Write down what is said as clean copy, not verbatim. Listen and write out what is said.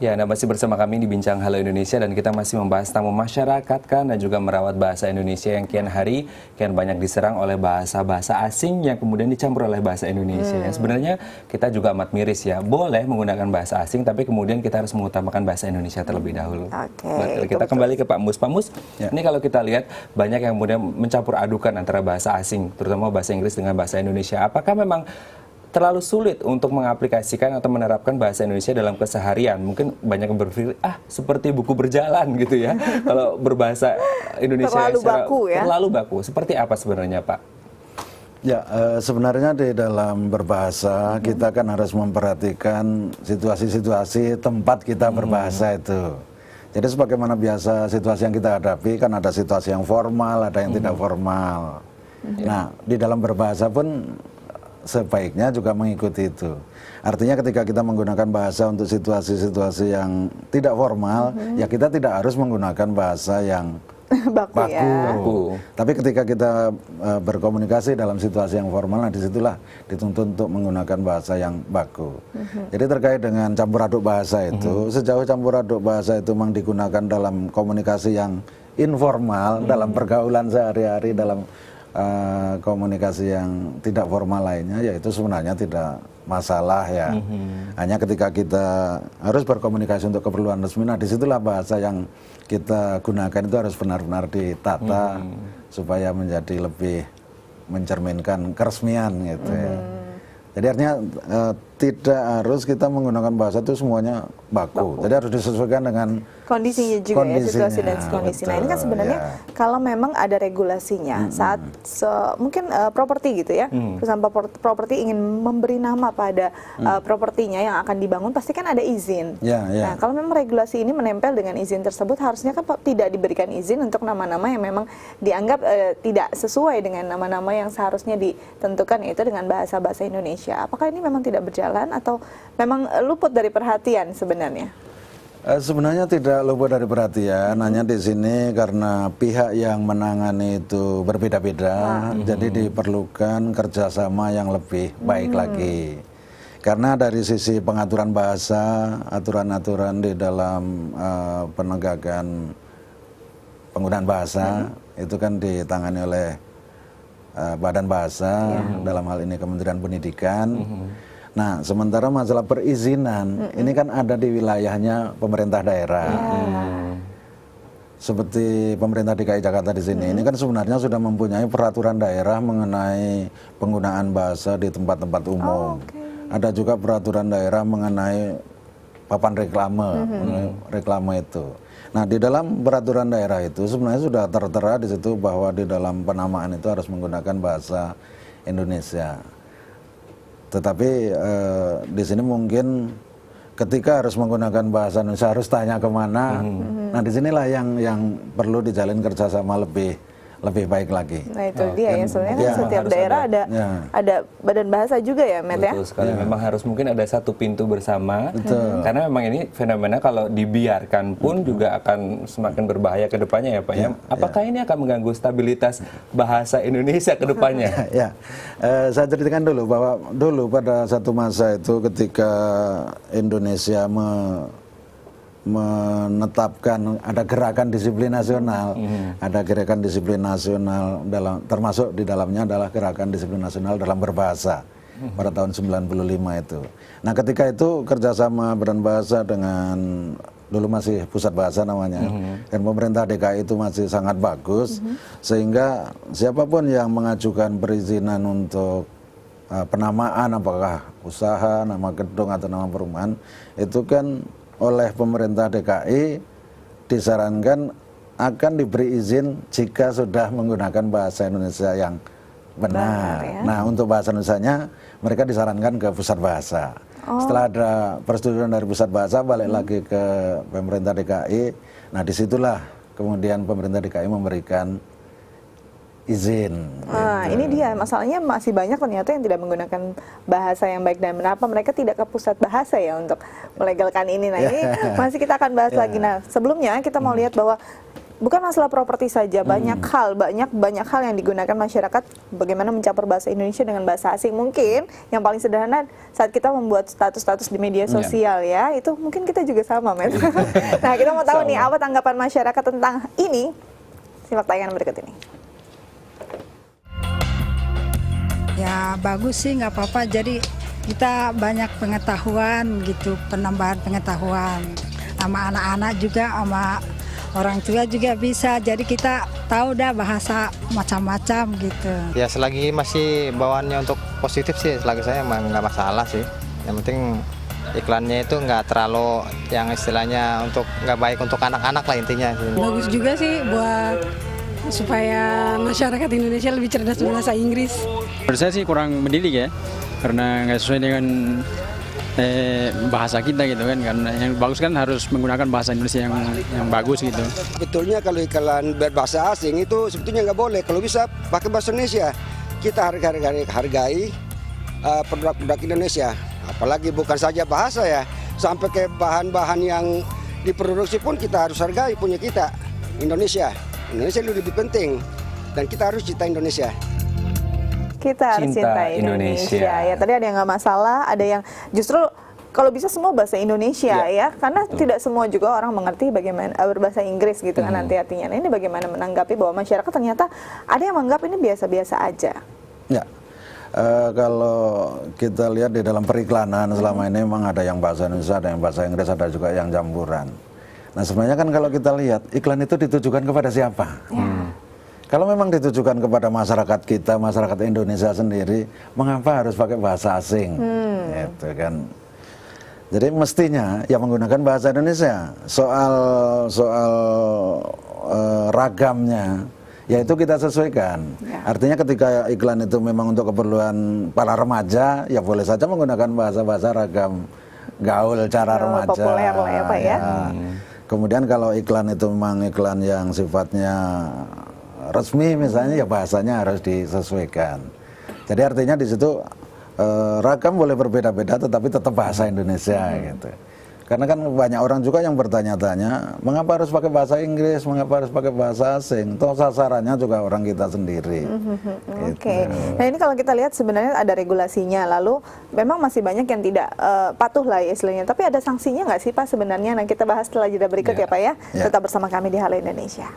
Ya, Anda masih bersama kami di Bincang Halo Indonesia dan kita masih membahas tamu masyarakat kan dan juga merawat bahasa Indonesia yang kian hari kian banyak diserang oleh bahasa-bahasa asing yang kemudian dicampur oleh bahasa Indonesia. Yang sebenarnya kita juga amat miris ya, boleh menggunakan bahasa asing tapi kemudian kita harus mengutamakan bahasa Indonesia terlebih dahulu. Oke, Kita kembali ke Pak Mus. Pak Mus, Ya. ini kalau kita lihat banyak yang kemudian mencampur adukan antara bahasa asing, terutama bahasa Inggris dengan bahasa Indonesia. Apakah memang terlalu sulit untuk mengaplikasikan atau menerapkan bahasa Indonesia dalam keseharian? Mungkin banyak yang berpikir, seperti buku berjalan gitu ya. Kalau berbahasa Indonesia Terlalu baku ya? Terlalu baku. Seperti apa sebenarnya, Pak? Ya, sebenarnya di dalam berbahasa kita kan harus memperhatikan situasi-situasi tempat kita berbahasa itu. Jadi sebagaimana biasa situasi yang kita hadapi kan ada situasi yang formal, ada yang tidak formal. Nah, di dalam berbahasa pun sebaiknya juga mengikuti itu. Artinya ketika kita menggunakan bahasa untuk situasi-situasi yang tidak formal, ya kita tidak harus menggunakan bahasa yang baku ya. Baku. Tapi ketika kita berkomunikasi dalam situasi yang formal, nah disitulah dituntut untuk menggunakan bahasa yang baku. Jadi terkait dengan campur aduk bahasa itu, sejauh campur aduk bahasa itu memang digunakan dalam komunikasi yang informal, dalam pergaulan sehari-hari, dalam komunikasi yang tidak formal lainnya, ya itu sebenarnya tidak masalah ya. Hanya ketika kita harus berkomunikasi untuk keperluan resmi, nah disitulah bahasa yang kita gunakan itu harus benar-benar ditata supaya menjadi lebih mencerminkan keresmian gitu ya. Jadi artinya tidak harus kita menggunakan bahasa itu semuanya baku. Jadi harus disesuaikan dengan Kondisinya juga ya, situasi dan kondisinya, kondisi. Nah ini kan betul, sebenarnya ya. kalau memang ada regulasinya saat mungkin properti gitu ya, perusahaan properti ingin memberi nama pada propertinya yang akan dibangun, pasti kan ada izin. Ya, ya. Nah kalau memang regulasi ini menempel dengan izin tersebut, harusnya kan tidak diberikan izin untuk nama-nama yang memang dianggap tidak sesuai dengan nama-nama yang seharusnya ditentukan, yaitu dengan bahasa-bahasa Indonesia. Apakah ini memang tidak berjalan atau memang luput dari perhatian sebenarnya? Sebenarnya tidak luput dari perhatian, hanya di sini karena pihak yang menangani itu berbeda-beda, jadi diperlukan kerjasama yang lebih baik lagi. Karena dari sisi pengaturan bahasa, aturan-aturan di dalam penegakan penggunaan bahasa itu kan ditangani oleh Badan Bahasa, dalam hal ini Kementerian Pendidikan. Nah, sementara masalah perizinan ini kan ada di wilayahnya pemerintah daerah. Seperti pemerintah DKI Jakarta di sini, ini kan sebenarnya sudah mempunyai peraturan daerah mengenai penggunaan bahasa di tempat-tempat umum. Ada juga peraturan daerah mengenai papan reklame, reklame itu. Nah, di dalam peraturan daerah itu sebenarnya sudah tertera di situ bahwa di dalam penamaan itu harus menggunakan bahasa Indonesia. Tetapi di sini mungkin ketika harus menggunakan bahasa Indonesia harus tanya kemana. Nah disinilah yang perlu dijalin kerjasama lebih baik lagi. Nah itu dia ya, sebenarnya kan setiap daerah ada badan bahasa juga ya, Matt ya? Betul sekali, memang harus mungkin ada satu pintu bersama. Karena memang ini fenomena kalau dibiarkan pun juga akan semakin berbahaya ke depannya ya Pak ya. Apakah ini akan mengganggu stabilitas bahasa Indonesia ke depannya? Ya, saya ceritakan dulu bahwa dulu pada satu masa itu ketika Indonesia menetapkan ada gerakan disiplin nasional, ada gerakan disiplin nasional termasuk di dalamnya adalah gerakan disiplin nasional dalam berbahasa pada tahun 95 itu. Nah ketika itu kerjasama Badan Bahasa dengan dulu masih Pusat Bahasa namanya dan pemerintah DKI itu masih sangat bagus sehingga siapapun yang mengajukan perizinan untuk penamaan apakah usaha, nama gedung atau nama perumahan itu kan oleh pemerintah DKI disarankan akan diberi izin jika sudah menggunakan bahasa Indonesia yang benar. Ya? Nah untuk bahasa Indonesianya mereka disarankan ke Pusat Bahasa. Setelah ada persetujuan dari Pusat Bahasa balik lagi ke pemerintah DKI. Nah disitulah kemudian pemerintah DKI memberikan izin. Nah, ini dia masalahnya, masih banyak ternyata yang tidak menggunakan bahasa yang baik dan benar. Mereka tidak ke Pusat Bahasa ya untuk melegalkan ini. Nah, ini masih kita akan bahas lagi. Nah, sebelumnya kita mau lihat bahwa bukan masalah properti saja, banyak hal yang digunakan masyarakat bagaimana mencampur bahasa Indonesia dengan bahasa asing. Mungkin yang paling sederhana saat kita membuat status-status di media sosial ya, itu mungkin kita juga sama, Met. Nah, kita mau tahu nih apa tanggapan masyarakat tentang ini. Simak tayangan berikut ini. Ya bagus sih, nggak apa-apa. Jadi kita banyak pengetahuan gitu, penambahan pengetahuan. Sama anak-anak juga, sama orang tua juga bisa. Jadi kita tahu dah bahasa macam-macam gitu. Ya selagi masih bawaannya untuk positif sih, selagi saya emang nggak masalah sih. Yang penting iklannya itu nggak terlalu yang istilahnya untuk nggak baik untuk anak-anak lah intinya. Bagus juga sih buat supaya masyarakat Indonesia lebih cerdas bahasa Inggris. Menurut saya sih kurang mendidik ya, karena nggak sesuai dengan bahasa kita gitu kan. Karena yang bagus kan harus menggunakan bahasa Indonesia yang bagus gitu. Betulnya kalau iklan berbahasa asing itu sebetulnya nggak boleh. Kalau bisa pakai bahasa Indonesia, kita hargai produk-produk Indonesia. Apalagi bukan saja bahasa ya, sampai ke bahan-bahan yang diproduksi pun kita harus hargai punya kita, Indonesia. Indonesia lebih penting dan kita harus cinta Indonesia. Kita harus cinta Indonesia. Ya, tadi ada yang nggak masalah, ada yang justru kalau bisa semua bahasa Indonesia ya, karena tidak semua juga orang mengerti bagaimana berbahasa Inggris gitu kan nanti artinya. Nah, ini bagaimana menanggapi bahwa masyarakat ternyata ada yang menganggap ini biasa-biasa aja. Ya, kalau kita lihat di dalam periklanan selama ini memang ada yang bahasa Indonesia, ada yang bahasa Inggris, ada juga yang campuran. Nah sebenarnya kan kalau kita lihat iklan itu ditujukan kepada siapa? Kalau memang ditujukan kepada masyarakat kita, masyarakat Indonesia sendiri, mengapa harus pakai bahasa asing? Gitu kan. Jadi mestinya ya menggunakan bahasa Indonesia. Soal ragamnya, ya itu kita sesuaikan. Artinya ketika iklan itu memang untuk keperluan para remaja, ya boleh saja menggunakan bahasa-bahasa ragam gaul cara remaja. Populer lah ya Pak ya. Kemudian kalau iklan itu memang iklan yang sifatnya resmi misalnya, ya bahasanya harus disesuaikan. Jadi artinya di situ ragam boleh berbeda-beda tetapi tetap bahasa Indonesia gitu. Karena kan banyak orang juga yang bertanya-tanya, mengapa harus pakai bahasa Inggris, mengapa harus pakai bahasa asing? Toh sasarannya juga orang kita sendiri. Oke. Nah ini kalau kita lihat sebenarnya ada regulasinya, lalu memang masih banyak yang tidak patuh lah ya istilahnya. Tapi ada sanksinya nggak sih Pak sebenarnya? Nah kita bahas setelah jeda berikut ya Pak ya. Tetap bersama kami di Halo Indonesia.